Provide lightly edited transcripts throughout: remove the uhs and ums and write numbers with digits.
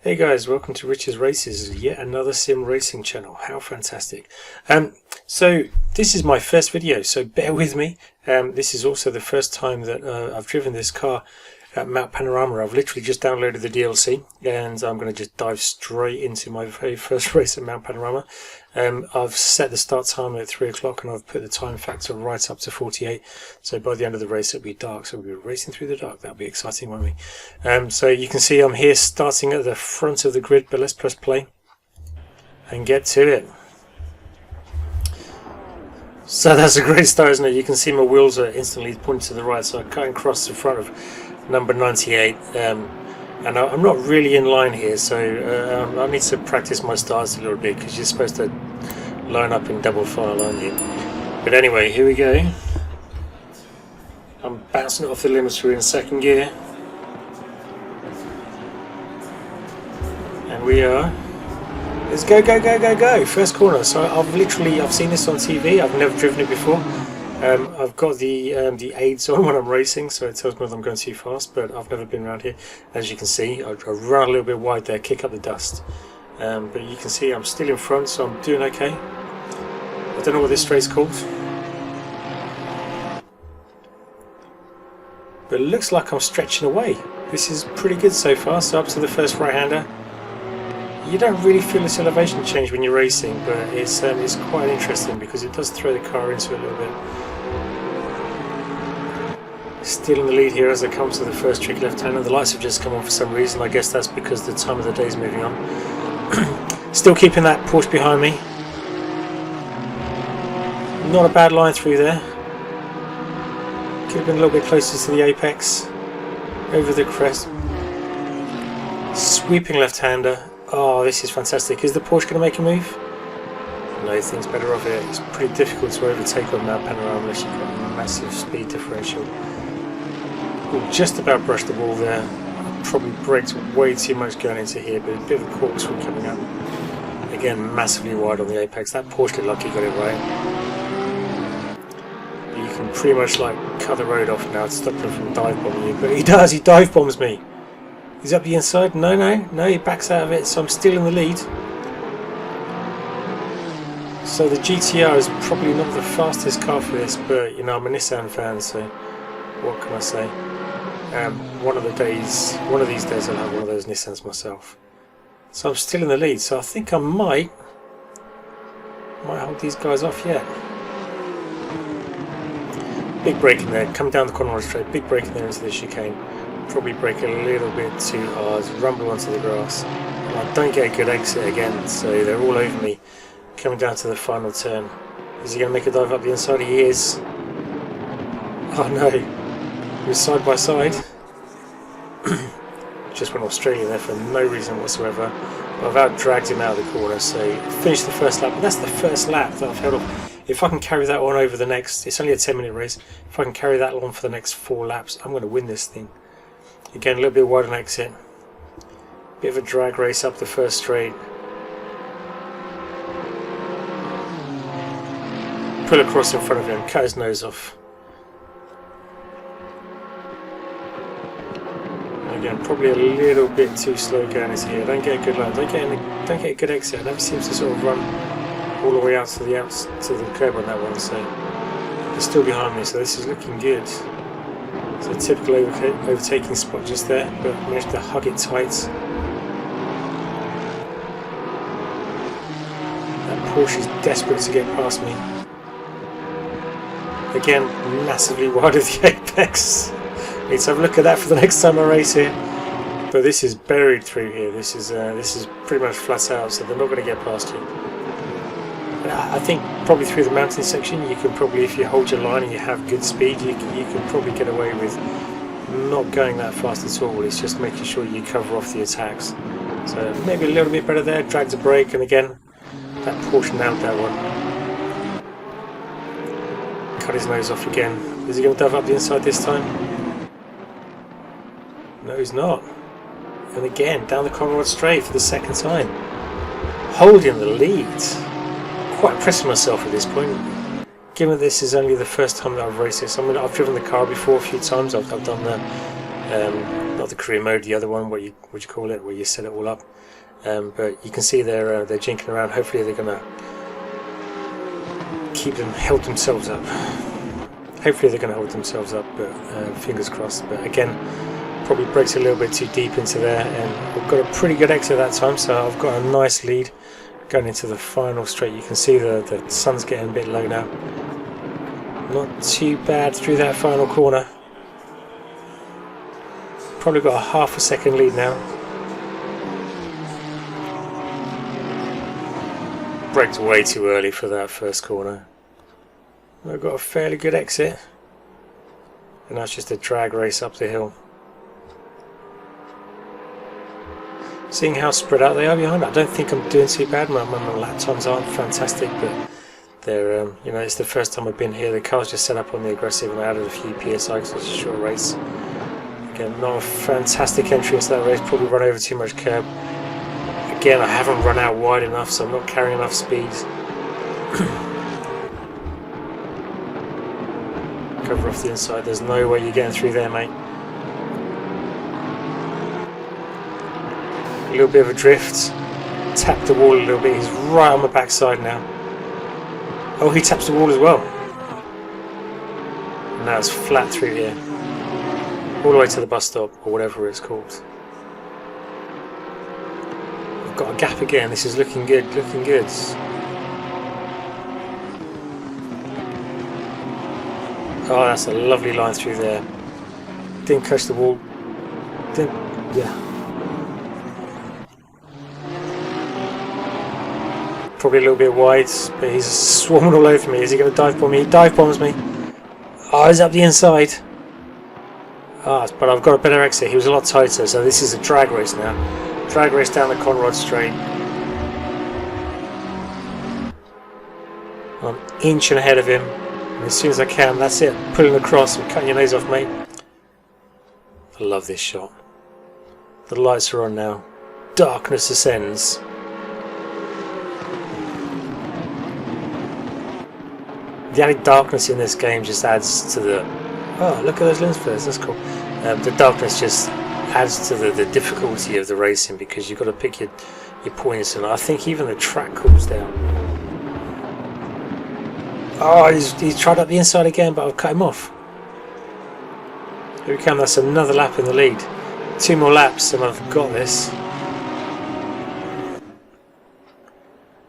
Hey guys, welcome to Rich's Races, yet another sim racing channel. How fantastic. So this is my first video, so bear with me. This is also the first time that I've driven this car at Mount Panorama. I've literally just downloaded the DLC and I'm going to just dive straight into my very first race at Mount Panorama. I've set the start time at 3 o'clock and I've put the time factor right up to 48, so by the end of the race it'll be dark, so we'll be racing through the dark. That'll be exciting, won't we? So you can see I'm here starting at the front of the grid, but let's press play and get to it. So that's a great start, isn't it? You can see my wheels are instantly pointing to the right, so I cut and cross the front of number 98, and I'm not really in line here, so I need to practice my starts a little bit, because you're supposed to line up in double file, aren't you? But anyway, here we go. I'm bouncing it off the limits. We're in second gear, and we are. Let's go, go, go, go, go! First corner. So I've seen this on TV. I've never driven it before. I've got the aids on when I'm racing, so it tells me that I'm going too fast, but I've never been around here. As you can see, I run a little bit wide there, kick up the dust. But you can see I'm still in front, so I'm doing okay. I don't know what this straight's called, but it looks like I'm stretching away. This is pretty good so far. So up to the first right-hander. You don't really feel this elevation change when you're racing, but it's quite interesting because it does throw the car into it a little bit. Still in the lead here as I come to the first trick left-hander. The lights have just come on for some reason. I guess that's because the time of the day is moving on. Still keeping that Porsche behind me. Not a bad line through there. Could have been a little bit closer to the apex. Over the crest. Sweeping left-hander. Oh, this is fantastic. Is the Porsche going to make a move? No, things better off here. It's pretty difficult to overtake on Mount Panorama unless you've got a massive speed differential. Ooh, just about brushed the wall there. I probably braked way too much going into here, but a bit of a corkscrew coming up. Again, massively wide on the apex. That Porsche looked like he got it right. You can pretty much like cut the road off now to stop him from dive bombing you, but he does. He dive bombs me. He's up the inside. No, he backs out of it, so I'm still in the lead. So the GTR is probably not the fastest car for this, but you know, I'm a Nissan fan, so what can I say? One of these days I'll have one of those Nissans myself. So I'm still in the lead, so I think I might hold these guys off yet. Big break in there, come down the Conrod straight, big break in there into the chicane. Probably brake a little bit too hard, rumble onto the grass. And I don't get a good exit again, so they're all over me. Coming down to the final turn. Is he going to make a dive up the inside? He is. Oh no. We're side by side. Just went Australian there for no reason whatsoever. But I've out-dragged him out of the corner, so finished the first lap. But that's the first lap that I've held off. If I can carry that on over the next, it's only a 10-minute race. If I can carry that on for the next 4 laps, I'm going to win this thing. Again, a little bit wide on exit. Bit of a drag race up the first straight. Pull across in front of him, cut his nose off. Again, probably a little bit too slow going into here. Don't get a good line. Don't get a good exit. It never seems to sort of run all the way out to the curb on that one. So they're still behind me. So this is looking good. So a typical overtaking spot just there, but managed to hug it tight. That Porsche is desperate to get past me. Again, massively wide of the apex. Need to have a look at that for the next time I race here. But this is buried through here. This is pretty much flat out, so they're not going to get past you. I think probably through the mountain section you can probably, if you hold your line and you have good speed, you can probably get away with not going that fast at all. It's just making sure you cover off the attacks. So maybe a little bit better there, dragged a brake, and again that Porsche nailed that one. Cut his nose off again. Is he going to dive up the inside this time? No, he's not. And again down the Conrod straight for the second time, holding the lead. Quite impressed with myself at this point, given this is only the first time that I've raced this. I've driven the car before a few times. I've done the not the career mode, the other one, what you call it, where you set it all up. But you can see they're jinking around. Hopefully they're gonna hold themselves up. Hopefully they're gonna hold themselves up, but fingers crossed. But again, probably brakes a little bit too deep into there, and I've got a pretty good exit that time, so I've got a nice lead going into the final straight. You can see the sun's getting a bit low now. Not too bad through that final corner. Probably got a half a second lead now. Braked way too early for that first corner. I've got a fairly good exit, and that's just a drag race up the hill. Seeing how spread out they are behind, I don't think I'm doing too bad. My lap times aren't fantastic, but they're you know, it's the first time I've been here. The car's just set up on the aggressive, and I added a few PSI because it's a short race. Again, not a fantastic entry into that race. Probably run over too much curb. Again, I haven't run out wide enough, so I'm not carrying enough speed. Cover off the inside. There's no way you're getting through there, mate. A little bit of a drift. Tap the wall a little bit. He's right on the backside now. Oh, he taps the wall as well. And now it's flat through here, all the way to the bus stop, or whatever it's called. I've got a gap again. This is looking good, looking good. Oh, that's a lovely line through there. Didn't catch the wall. Yeah. Probably a little bit wide, but he's swarming all over me. Is he going to dive bomb me? He dive bombs me. Oh, he's up the inside. Ah, but I've got a better exit. He was a lot tighter, so this is a drag race now. Drag race down the Conrod straight. I'm inching ahead of him. And as soon as I can, that's it. Pulling across and cutting your nose off, mate. I love this shot. The lights are on now. Darkness ascends. The added darkness in this game just adds to the... Oh, look at those lens flares, that's cool. The darkness just adds to the difficulty of the racing, because you've got to pick your points, and I think even the track cools down. Oh, he's tried up the inside again, but I've cut him off. Here we come, that's another lap in the lead. 2 more laps and I've got this.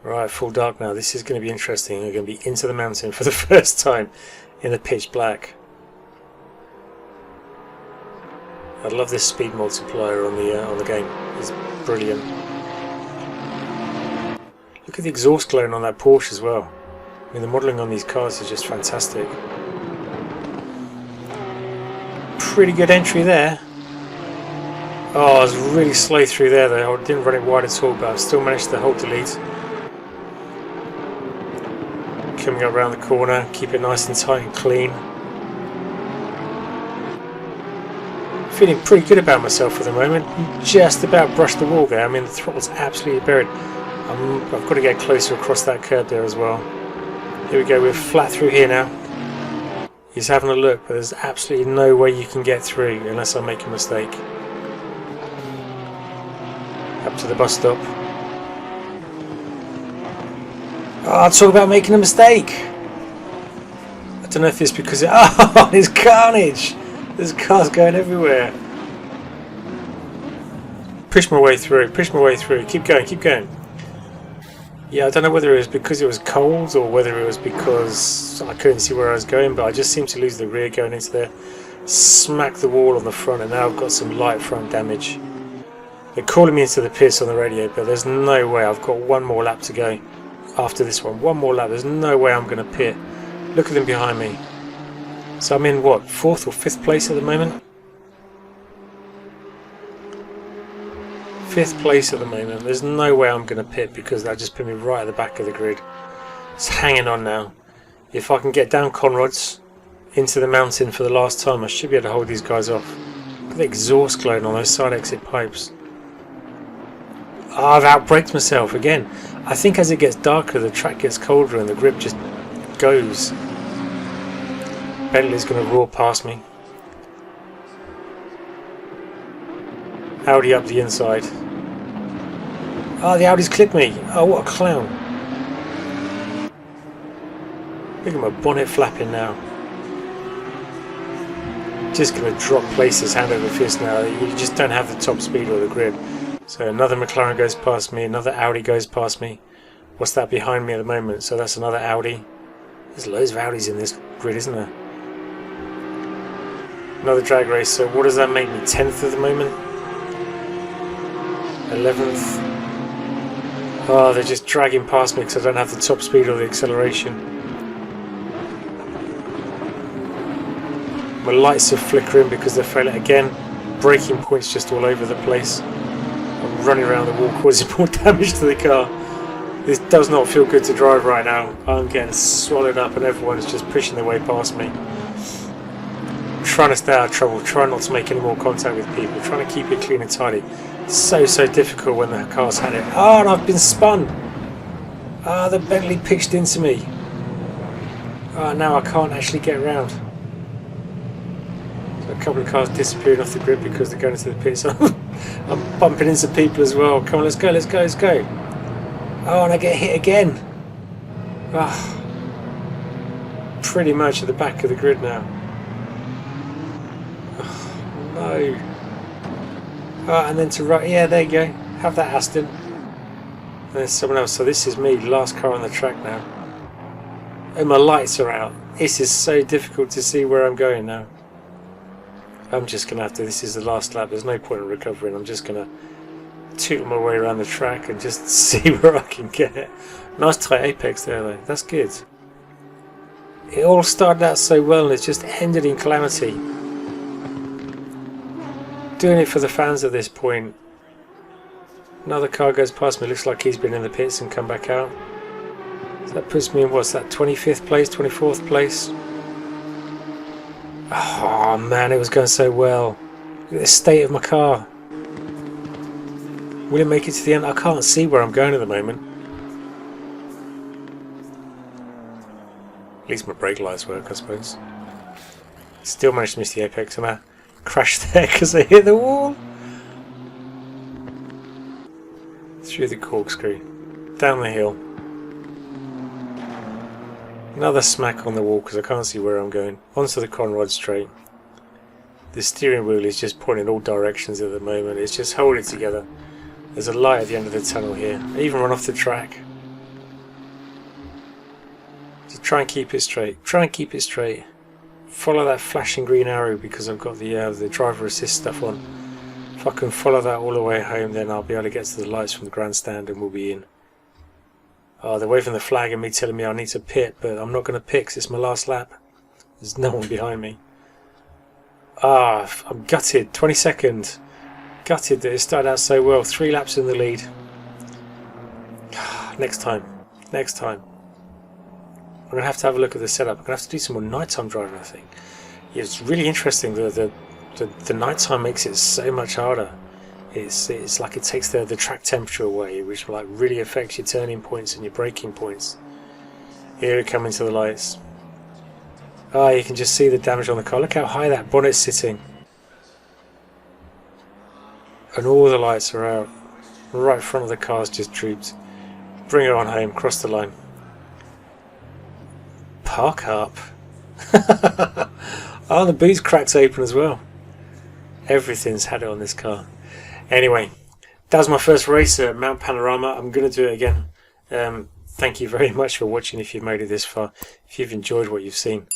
Right, full dark now. This is going to be interesting. We're going to be into the mountain for the first time in the pitch black. I love this speed multiplier on the game. It's brilliant. Look at the exhaust glowing on that Porsche as well. I mean, the modelling on these cars is just fantastic. Pretty good entry there. Oh, I was really slow through there though. I didn't run it wide at all, but I still managed to hold the lead. Coming up around the corner, keep it nice and tight and clean. Feeling pretty good about myself for the moment. Just about brushed the wall there. I mean, the throttle's absolutely buried. I've got to get closer across that curb there as well. Here we go, we're flat through here now. He's having a look, but there's absolutely no way you can get through unless I make a mistake. Up to the bus stop. Oh, talk about making a mistake! I don't know if it's because oh, there's carnage! There's cars going everywhere. Push my way through, keep going, keep going. Yeah, I don't know whether it was because it was cold or whether it was because I couldn't see where I was going, but I just seemed to lose the rear going into there. Smack the wall on the front, and now I've got some light front damage. They're calling me into the pits on the radio, but there's no way. I've got one more lap to go after this one. One more lap. There's no way I'm going to pit. Look at them behind me. So I'm in, what, 4th or 5th place at the moment? 5th place at the moment. There's no way I'm going to pit because that just put me right at the back of the grid. It's hanging on now. If I can get down Conrod's into the mountain for the last time, I should be able to hold these guys off. Look at the exhaust glowing on those side exit pipes. Oh, I've outbraked myself again. I think as it gets darker, the track gets colder and the grip just goes. Bentley's going to roar past me. Audi up the inside. Oh, the Audi's clipped me. Oh, what a clown. Look at my bonnet flapping now. Just going to drop places hand over fist now. You just don't have the top speed or the grip. So another McLaren goes past me, another Audi goes past me. What's that behind me at the moment? So that's another Audi. There's loads of Audis in this grid, isn't there? Another drag race. So what does that make me? 10th at the moment? 11th? Oh, they're just dragging past me because I don't have the top speed or the acceleration. My lights are flickering because they're failing again. Braking points just all over the place. I'm running around the wall causing more damage to the car. This does not feel good to drive right now. I'm getting swallowed up and everyone's just pushing their way past me. I'm trying to stay out of trouble, trying not to make any more contact with people, trying to keep it clean and tidy. It's so difficult when the car's had it. Oh, and I've been spun! Ah, the Bentley pitched into me. Ah, now I can't actually get around. So a couple of cars disappearing off the grid because they're going into the pits. I'm bumping into people as well. Come on, let's go, let's go, let's go. Oh, and I get hit again. Ah, pretty much at the back of the grid now. Oh, no. Oh, and then to right, yeah, there you go. Have that, Aston. And there's someone else. So this is me, last car on the track now. And my lights are out. This is so difficult to see where I'm going now. I'm just going to have to, this is the last lap. There's no point in recovering. I'm just going to toot my way around the track and just see where I can get. Nice tight apex there though, that's good. It all started out so well and it's just ended in calamity. Doing it for the fans at this point. Another car goes past me, looks like he's been in the pits and come back out. So that puts me in, what's that, 25th place, 24th place? Oh man, it was going so well. Look at the state of my car. Will it make it to the end? I can't see where I'm going at the moment. At least my brake lights work, I suppose. Still managed to miss the apex and I crashed there because I hit the wall. Through the corkscrew. Down the hill. Another smack on the wall because I can't see where I'm going. Onto the Conrod straight. The steering wheel is just pointing all directions at the moment. It's just holding together. There's a light at the end of the tunnel here. I even run off the track. Just try and keep it straight. Try and keep it straight. Follow that flashing green arrow because I've got the driver assist stuff on. If I can follow that all the way home, then I'll be able to get to the lights from the grandstand and we'll be in. Oh, they're waving the flag and me telling me I need to pit, but I'm not going to pit because it's my last lap. There's no one behind me. Ah, I'm gutted. 22nd. Gutted that it started out so well. 3 laps in the lead. Next time. Next time. I'm going to have a look at the setup. I'm going to have to do some more nighttime driving, I think. Yeah, it's really interesting. The nighttime makes it so much harder. It's like it takes the track temperature away, which like really affects your turning points and your braking points. Here we come into the lights. Ah, you can just see the damage on the car. Look how high that bonnet's sitting. And all the lights are out. Right front of the car's just drooped. Bring it on home, cross the line. Park up. Oh, the boot's cracked open as well. Everything's had it on this car. Anyway, that was my first race at Mount Panorama. I'm going to do it again. Thank you very much for watching if you've made it this far. If you've enjoyed what you've seen,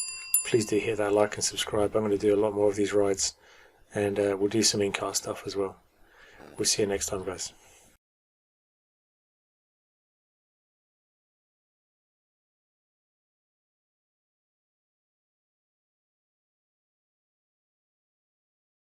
please do hit that like and subscribe. I'm going to do a lot more of these rides. And we'll do some in-car stuff as well. We'll see you next time, guys.